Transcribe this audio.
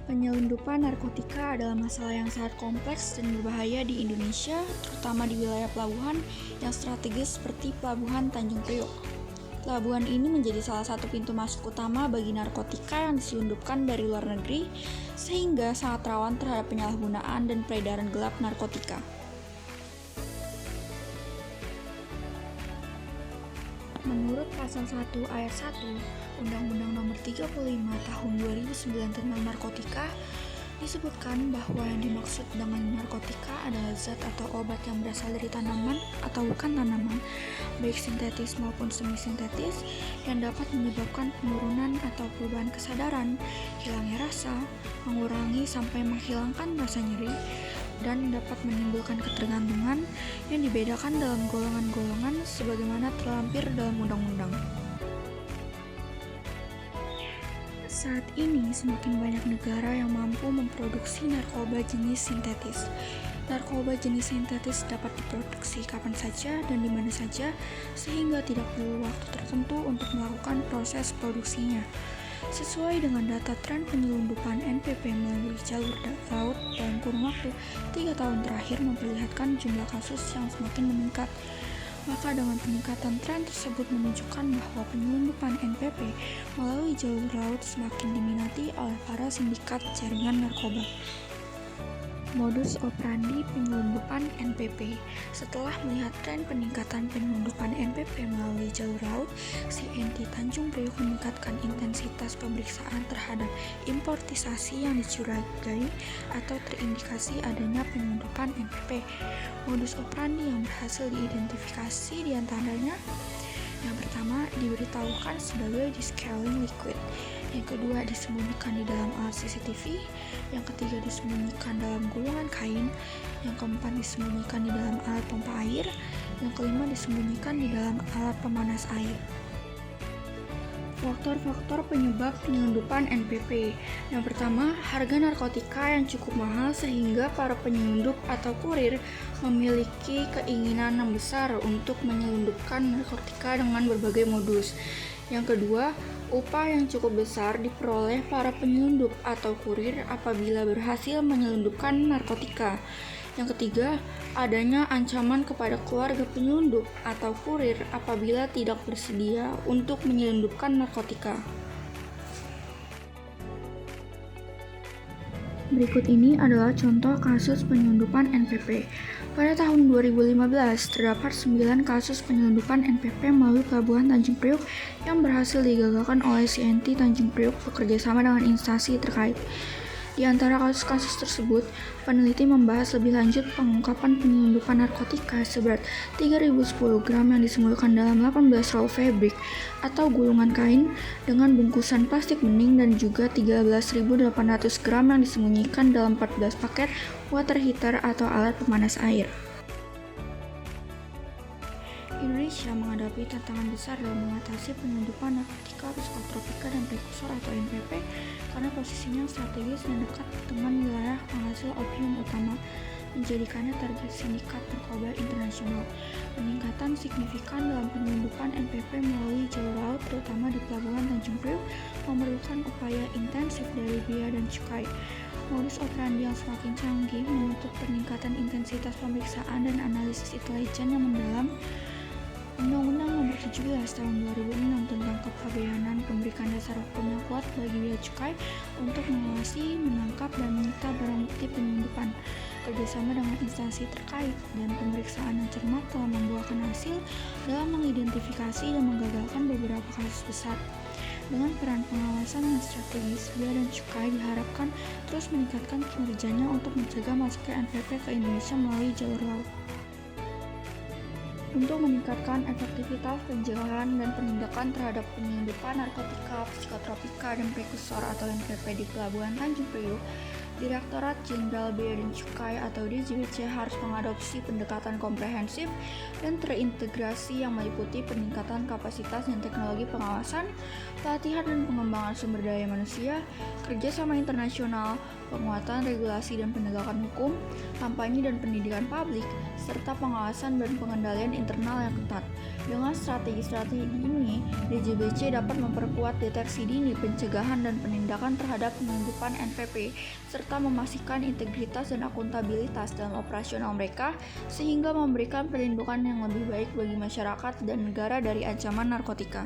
Penyelundupan narkotika adalah masalah yang sangat kompleks dan berbahaya di Indonesia, terutama di wilayah pelabuhan yang strategis seperti Pelabuhan Tanjung Priok. Pelabuhan ini menjadi salah satu pintu masuk utama bagi narkotika yang diselundupkan dari luar negeri, sehingga sangat rawan terhadap penyalahgunaan dan peredaran gelap narkotika. Menurut Pasal 1 Ayat 1 Undang-Undang Nomor 35 Tahun 2009 tentang Narkotika, disebutkan bahwa yang dimaksud dengan narkotika adalah zat atau obat yang berasal dari tanaman atau bukan tanaman, baik sintetis maupun semi-sintetis, yang dapat menyebabkan penurunan atau perubahan kesadaran, hilangnya rasa, mengurangi sampai menghilangkan rasa nyeri, dan dapat menimbulkan ketergantungan yang dibedakan dalam golongan-golongan sebagaimana terlampir dalam undang-undang. Saat ini semakin banyak negara yang mampu memproduksi narkoba jenis sintetis. Narkoba jenis sintetis dapat diproduksi kapan saja dan di mana saja, sehingga tidak perlu waktu tertentu untuk melakukan proses produksinya. Sesuai dengan data tren penyelundupan NPP melalui jalur laut dalam kurun waktu 3 tahun terakhir memperlihatkan jumlah kasus yang semakin meningkat. Maka dengan peningkatan tren tersebut menunjukkan bahwa penyelundupan NPP melalui jalur laut semakin diminati oleh para sindikat jaringan narkoba. Modus operandi penyelundupan NPP. Setelah melihat tren peningkatan penyelundupan NPP melalui jalur laut, CNT Tanjung Priok meningkatkan intensitas pemeriksaan terhadap importisasi yang dicurigai atau terindikasi adanya penyelundupan NPP. Modus operandi yang berhasil diidentifikasi diantaranya: yang pertama, diberitahukan sebagai descaling liquid. Yang kedua, disembunyikan di dalam alat CCTV. Yang ketiga, disembunyikan dalam gulungan kain. Yang keempat, disembunyikan di dalam alat pompa air. Yang kelima, disembunyikan di dalam alat pemanas air. Faktor-faktor penyebab penyelundupan NPP. Yang pertama, harga narkotika yang cukup mahal sehingga para penyelundup atau kurir memiliki keinginan yang besar untuk menyelundupkan narkotika dengan berbagai modus. Yang kedua, upah yang cukup besar diperoleh para penyelundup atau kurir apabila berhasil menyelundupkan narkotika. Yang ketiga, adanya ancaman kepada keluarga penyelundup atau kurir apabila tidak bersedia untuk menyelundupkan narkotika. Berikut ini adalah contoh kasus penyelundupan NPP. Pada tahun 2015, terdapat 9 kasus penyelundupan NPP melalui Pelabuhan Tanjung Priok yang berhasil digagalkan oleh CNT Tanjung Priok bekerjasama dengan instansi terkait. Di antara kasus-kasus tersebut, peneliti membahas lebih lanjut pengungkapan penyelundupan narkotika seberat 3.010 gram yang disembunyikan dalam 18 roll fabric atau gulungan kain dengan bungkusan plastik bening dan juga 13.800 gram yang disembunyikan dalam 14 paket water heater atau alat pemanas air. Indonesia menghadapi tantangan besar dalam mengatasi penyelundupan narkotika psikotropika dan prekursor atau NPP karena posisinya strategis dan dekat dengan wilayah penghasil opium utama, menjadikannya target sindikat narkoba internasional. Peningkatan signifikan dalam penyelundupan NPP melalui jalur laut, terutama di Pelabuhan Tanjung Priok, memerlukan upaya intensif dari bea dan cukai. Modus operandi yang semakin canggih menuntut peningkatan intensitas pemeriksaan dan analisis intelijen yang mendalam. Undang-Undang Nomor 17 Tahun 2006 tentang Kepabeanan memberikan dasar hukum yang kuat bagi bea cukai untuk mengawasi, menangkap, dan menyita barang bukti penyelundupan. Kerjasama dengan instansi terkait dan pemeriksaan yang cermat telah membuahkan hasil dalam mengidentifikasi dan menggagalkan beberapa kasus besar. Dengan peran pengawasan yang strategis, bea dan cukai diharapkan terus meningkatkan kinerjanya untuk mencegah masuknya NPP ke Indonesia melalui jalur laut. Untuk meningkatkan efektivitas pencegahan dan penindakan terhadap penyelundupan narkotika, psikotropika, dan prekursor atau NPP di Pelabuhan Tanjung Priok, Direktorat Jenderal Bea dan Cukai atau DJBC harus mengadopsi pendekatan komprehensif dan terintegrasi yang meliputi peningkatan kapasitas dan teknologi pengawasan, pelatihan dan pengembangan sumber daya manusia, kerjasama internasional, penguatan regulasi dan penegakan hukum, kampanye dan pendidikan publik, serta pengawasan dan pengendalian internal yang ketat. Dengan strategi-strategi ini, DJBC dapat memperkuat deteksi dini, pencegahan dan penindakan terhadap penyelundupan NPP, serta memastikan integritas dan akuntabilitas dalam operasional mereka, sehingga memberikan perlindungan yang lebih baik bagi masyarakat dan negara dari ancaman narkotika.